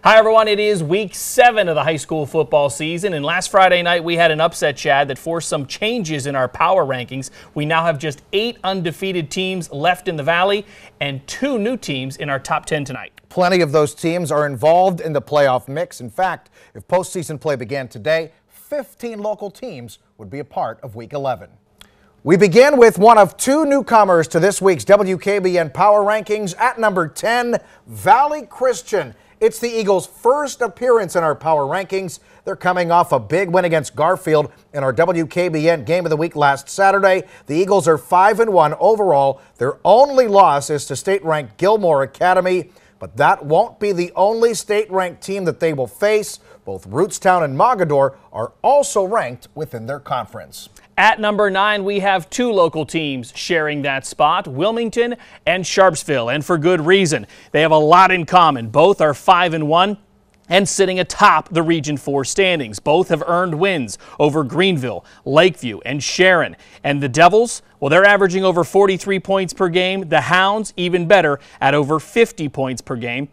Hi everyone, it is week 7 of the high school football season, and last Friday night we had an upset, Chad, that forced some changes in our power rankings. We now have just 8 undefeated teams left in the Valley and 2 new teams in our top 10 tonight. Plenty of those teams are involved in the playoff mix. In fact, if postseason play began today, 15 local teams would be a part of week 11. We begin with one of 2 newcomers to this week's WKBN Power Rankings. At number 10, Valley Christian. It's the Eagles' first appearance in our power rankings. They're coming off a big win against Garfield in our WKBN Game of the Week last Saturday. The Eagles are 5-1 overall. Their only loss is to state-ranked Gilmore Academy, but that won't be the only state-ranked team that they will face. Both Rootstown and Mogador are also ranked within their conference. At number 9, we have 2 local teams sharing that spot, Wilmington and Sharpsville, and for good reason. They have a lot in common. Both are 5-1 and sitting atop the Region 4 standings. Both have earned wins over Greenville, Lakeview, and Sharon. And the Devils, well, they're averaging over 43 points per game. The Hounds, even better, at over 50 points per game.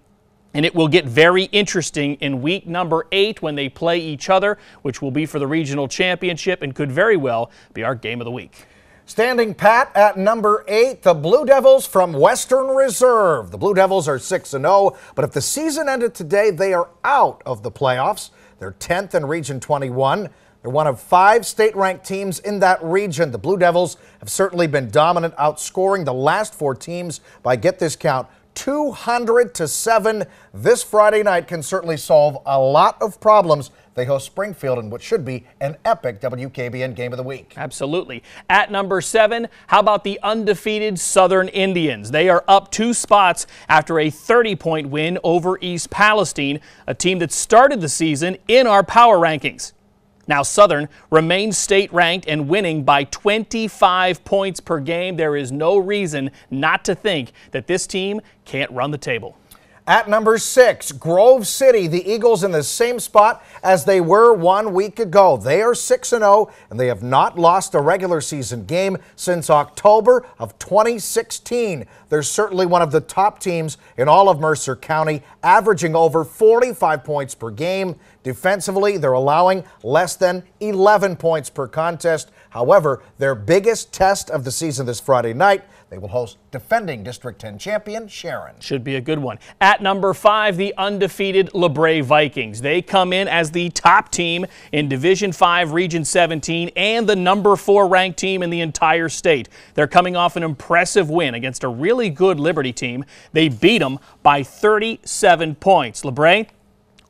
And it will get very interesting in week number 8 when they play each other, which will be for the regional championship and could very well be our game of the week. Standing pat at number 8, the Blue Devils from Western Reserve. The Blue Devils are 6-0, but if the season ended today, they are out of the playoffs. They're 10th in Region 21. They're one of 5 state-ranked teams in that region. The Blue Devils have certainly been dominant, outscoring the last 4 teams by, get this count, 200-7. This Friday night can certainly solve a lot of problems. They host Springfield in what should be an epic WKBN Game of the Week. Absolutely. At number 7, how about the undefeated Southern Indians? They are up 2 spots after a 30-point win over East Palestine, a team that started the season in our power rankings. Now Southern remains state-ranked and winning by 25 points per game. There is no reason not to think that this team can't run the table. At number 6, Grove City. The Eagles in the same spot as they were 1 week ago. They are 6-0, and they have not lost a regular season game since October of 2016. They're certainly one of the top teams in all of Mercer County, averaging over 45 points per game. Defensively, they're allowing less than 11 points per contest. However, their biggest test of the season this Friday night, they will host defending District 10 champion Sharon. Should be a good one. At number 5, the undefeated Labret Vikings. They come in as the top team in Division 5, Region 17, and the number 4 ranked team in the entire state. They're coming off an impressive win against a really good Liberty team. They beat them by 37 points. Labret,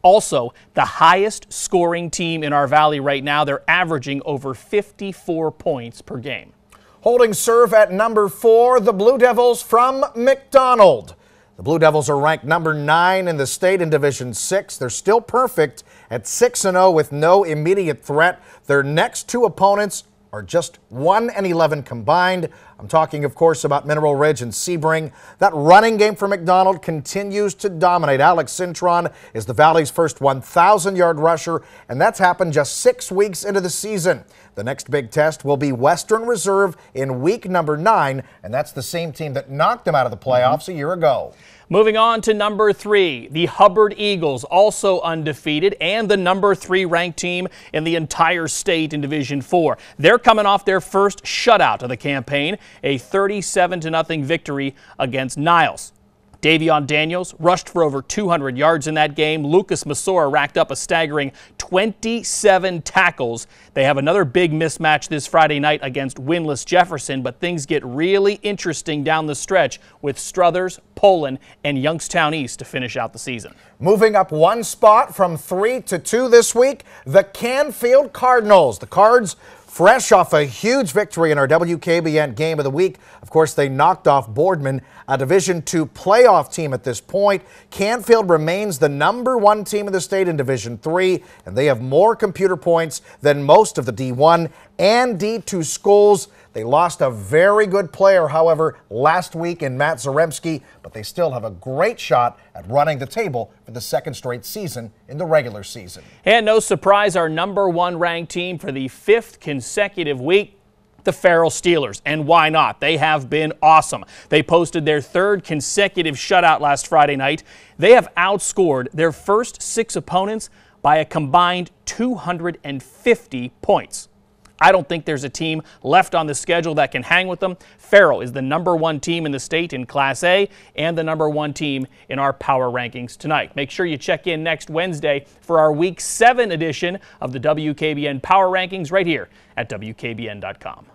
also the highest scoring team in our valley right now. They're averaging over 54 points per game. Holding serve at number 4, the Blue Devils from McDonald. The Blue Devils are ranked number 9 in the state in Division 6. They're still perfect at 6-0 with no immediate threat. Their next 2 opponents are just 1-11 combined. I'm talking, of course, about Mineral Ridge and Sebring. That running game for McDonald continues to dominate. Alex Cintron is the Valley's first 1,000-yard rusher, and that's happened just 6 weeks into the season. The next big test will be Western Reserve in week number 9, and that's the same team that knocked them out of the playoffs a year ago. Moving on to number 3, the Hubbard Eagles, also undefeated and the number 3 ranked team in the entire state in Division 4. They're coming off their first shutout of the campaign, a 37-0 victory against Niles. Davion Daniels rushed for over 200 yards in that game. Lucas Masora racked up a staggering 27 tackles. They have another big mismatch this Friday night against winless Jefferson, but things get really interesting down the stretch with Struthers, Poland, and Youngstown East to finish out the season. Moving up 1 spot from 3 to 2 this week, the Canfield Cardinals. The Cards, fresh off a huge victory in our WKBN Game of the Week. Of course, they knocked off Boardman, a Division II playoff team at this point. Canfield remains the number 1 team in the state in Division 3, and they have more computer points than most of the D1 and D2 schools. They lost a very good player, however, last week in Matt Zaremski, but they still have a great shot at running the table for the 2nd straight season in the regular season. And no surprise, our number 1 ranked team for the 5th consecutive week, The Farrell Steelers, and why not? They have been awesome. They posted their third consecutive shutout last Friday night. They have outscored their first 6 opponents by a combined 250 points. I don't think there's a team left on the schedule that can hang with them. Farrell is the #1 team in the state in Class A and the #1 team in our power rankings tonight. Make sure you check in next Wednesday for our Week 7 edition of the WKBN Power Rankings right here at wkbn.com.